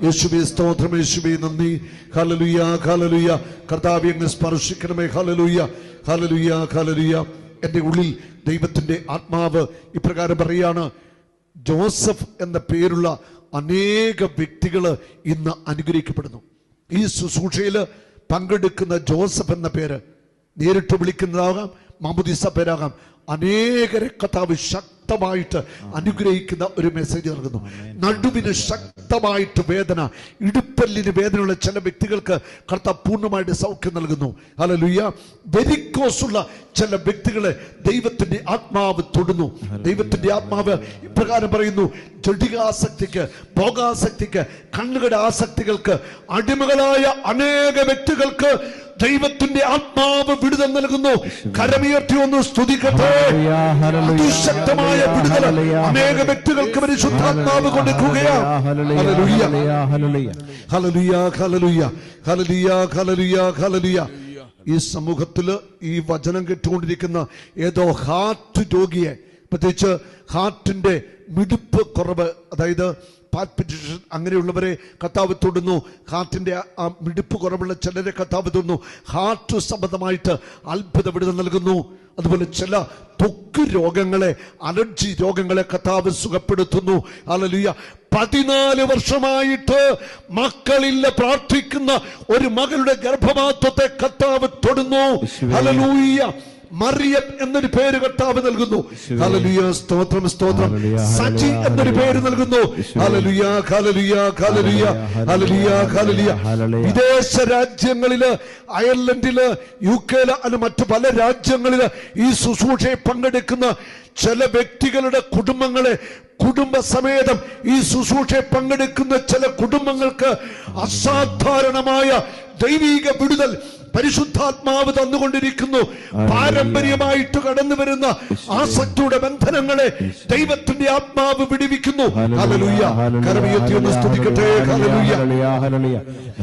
യേശുവേ സ്തോത്രം, യേശുവേ നന്ദി. Hallelujah, hallelujah. കർത്താവേ അങ്ങ് സ്പർശിക്കണമേ. Hallelujah, hallelujah, hallelujah. എൻ്റെ ഉള്ളിൽ ദൈവത്തിൻ്റെ ആത്മാവ് ഇപ്രകാരം പറയാണ്, ജോസഫ് എന്ന പേരുള്ള അനേക വ്യക്തികൾ ഇന്ന് അനുഗ്രഹിക്കപ്പെടുന്നു. ഈ ശുശ്രൂഷയിൽ പങ്കെടുക്കുന്ന ജോസഫ് എന്ന പേര് നേരിട്ട് വിളിക്കുന്നതാകാം, മാമോദീസ പേരാകാം, അനേകരെ കർത്താവ് ശക്തമായിട്ട് അനുഗ്രഹിക്കുന്ന ഒരു മെസ്സേജ് നൽകുന്നു. നടുവിന് ശക്തമായിട്ട് വേദന, ഇടുപ്പല്ലിന് വേദനയുള്ള ചില വ്യക്തികൾക്ക് കർത്താവ് പൂർണ്ണമായിട്ട് സൗഖ്യം നൽകുന്നു. ഹല്ലേലൂയ. വെരിക്കോസുള്ള ചില വ്യക്തികളെ ദൈവത്തിന്റെ ആത്മാവ് തൊടുന്നു. ദൈവത്തിന്റെ ആത്മാവ് ഇപ്രകാരം പറയുന്നു, ജഡികാസക്തിക്ക്, ഭോഗാസക്തിക്ക്, കണ്ണുകളുടെ ആസക്തികൾക്ക് അടിമകളായ അനേക വ്യക്തികൾക്ക് ദൈവത്തിന്റെ ആത്മാവ് വിടുതൽ നൽകുന്നു. കരമുയർത്തി ഒന്ന് സ്തുതിക്കട്ടെ. അതിശക്തമായ വിടുതൽ അനേക വ്യക്തികൾക്ക് പരിശുദ്ധാത്മാവ് കൊടുക്കുകയാണ്. Hallelujah, hallelujah, hallelujah, hallelujah, hallelujah, hallelujah. ഈ സമൂഹത്തില് ഈ വചനം കേട്ടുകൊണ്ടിരിക്കുന്ന ഏതോ ഹാർട്ട് രോഗിയെ, പ്രത്യേകിച്ച് ഹാർട്ടിന്റെ മിടിപ്പ് കുറവ്, അതായത് പാൽപിറ്റേഷൻ, അങ്ങനെയുള്ളവരെ കർത്താവ് തൊടുന്നു. ഹാർട്ടിന്റെ ആ മിടിപ്പ് കുറവുള്ള ചിലരെ കർത്താവ് തൊടുന്നു. ഹാർട്ട് സംബന്ധമായിട്ട് അത്ഭുത വിടുതൽ നൽകുന്നു. അതുപോലെ ചില ത്വക്ക് രോഗങ്ങളെ, അലർജി രോഗങ്ങളെ കർത്താവ് സുഖപ്പെടുത്തുന്നു. ഹല്ലേലൂയ. 14 വർഷമായിട്ട് മക്കളില്ല പ്രാർത്ഥിക്കുന്ന ഒരു മകളുടെ ഗർഭപാത്രത്തെ കർത്താവ് തൊടുന്നു. ഹല്ലേലൂയ. മറിയം എന്നൊരു പേര് കർത്താവ് നൽകുന്നു. ഹല്ലേലൂയ, സ്തോത്രം, സ്തോത്രം. സജി എന്നൊരു പേര് നൽകുന്നു. Hallelujah, hallelujah, hallelujah, hallelujah, hallelujah. വിദേശ രാജ്യങ്ങളില്, അയർലൻഡില്, UK-ല്, അല്ല മറ്റു പല രാജ്യങ്ങളില് ഈ ശുശ്രൂഷയിൽ പങ്കെടുക്കുന്ന ചില വ്യക്തികളുടെ കുടുംബങ്ങളെ, കുടുംബസമേതം ഈ ശുശ്രൂഷയിൽ പങ്കെടുക്കുന്ന ചില കുടുംബങ്ങൾക്ക് അസാധാരണമായ ദൈവിക വിടുതൽ പരിശുദ്ധാത്മാവ് തന്നുകൊണ്ടിരിക്കുന്നു. പാരമ്പര്യമായിട്ട് കടന്നു വരുന്ന ആസക്തിയുടെ ബന്ധനങ്ങളെ ദൈവത്തിന്റെ ആത്മാവ് വിടുവിക്കുന്നു. ഹല്ലേലൂയ. കരമുയർത്തി ഒന്ന് സ്തുതിക്കട്ടെ. ഹല്ലേലൂയ, ഹല്ലേലൂയ,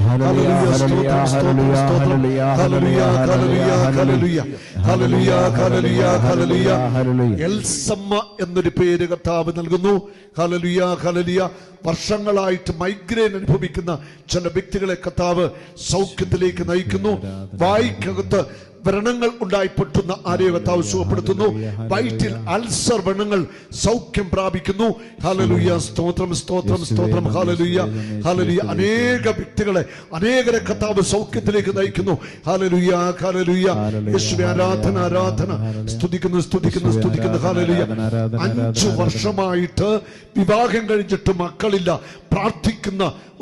ഹല്ലേലൂയ, സ്തോത്രം, സ്തോത്രം, സ്തോത്രം. Hallelujah, hallelujah, hallelujah, hallelujah, hallelujah, hallelujah. Elsamma എന്നൊരു പേര് കർത്താവ് നൽകുന്നു. Hallelujah, hallelujah. വർഷങ്ങളായിട്ട് മൈഗ്രെയിൻ അനുഭവിക്കുന്ന ചില വ്യക്തികളെ കർത്താവ് സൗഖ്യത്തിലേക്ക് നയിക്കുന്നു. വായ്ക്കകത്ത് വ്രണങ്ങൾ ഉണ്ടായിപ്പെട്ടുന്ന ആരെയോ കർത്താവ് സുഖപ്പെടുത്തുന്നു. വയറ്റിൽ അൾസർ വ്രണങ്ങൾ സൗഖ്യം പ്രാപിക്കുന്നു. ഹല്ലേലൂയ, സ്തോത്രം, സ്തോത്രം, സ്തോത്രം. Hallelujah, hallelujah. അനേക വ്യക്തികളെ, അനേകരെ കർത്താവ് സൗഖ്യത്തിലേക്ക് നയിക്കുന്നു. Hallelujah, hallelujah. യേശുവേ ആരാധന, ആരാധന. സ്തുതിക്കുന്നു, സ്തുതിക്കുന്നു, സ്തുതിക്കുന്നു. ഹല്ലേലൂയ. 5 വർഷമായിട്ട് വിവാഹം കഴിഞ്ഞിട്ട് മക്കളില്ല പ്രാർത്ഥിക്കുന്ന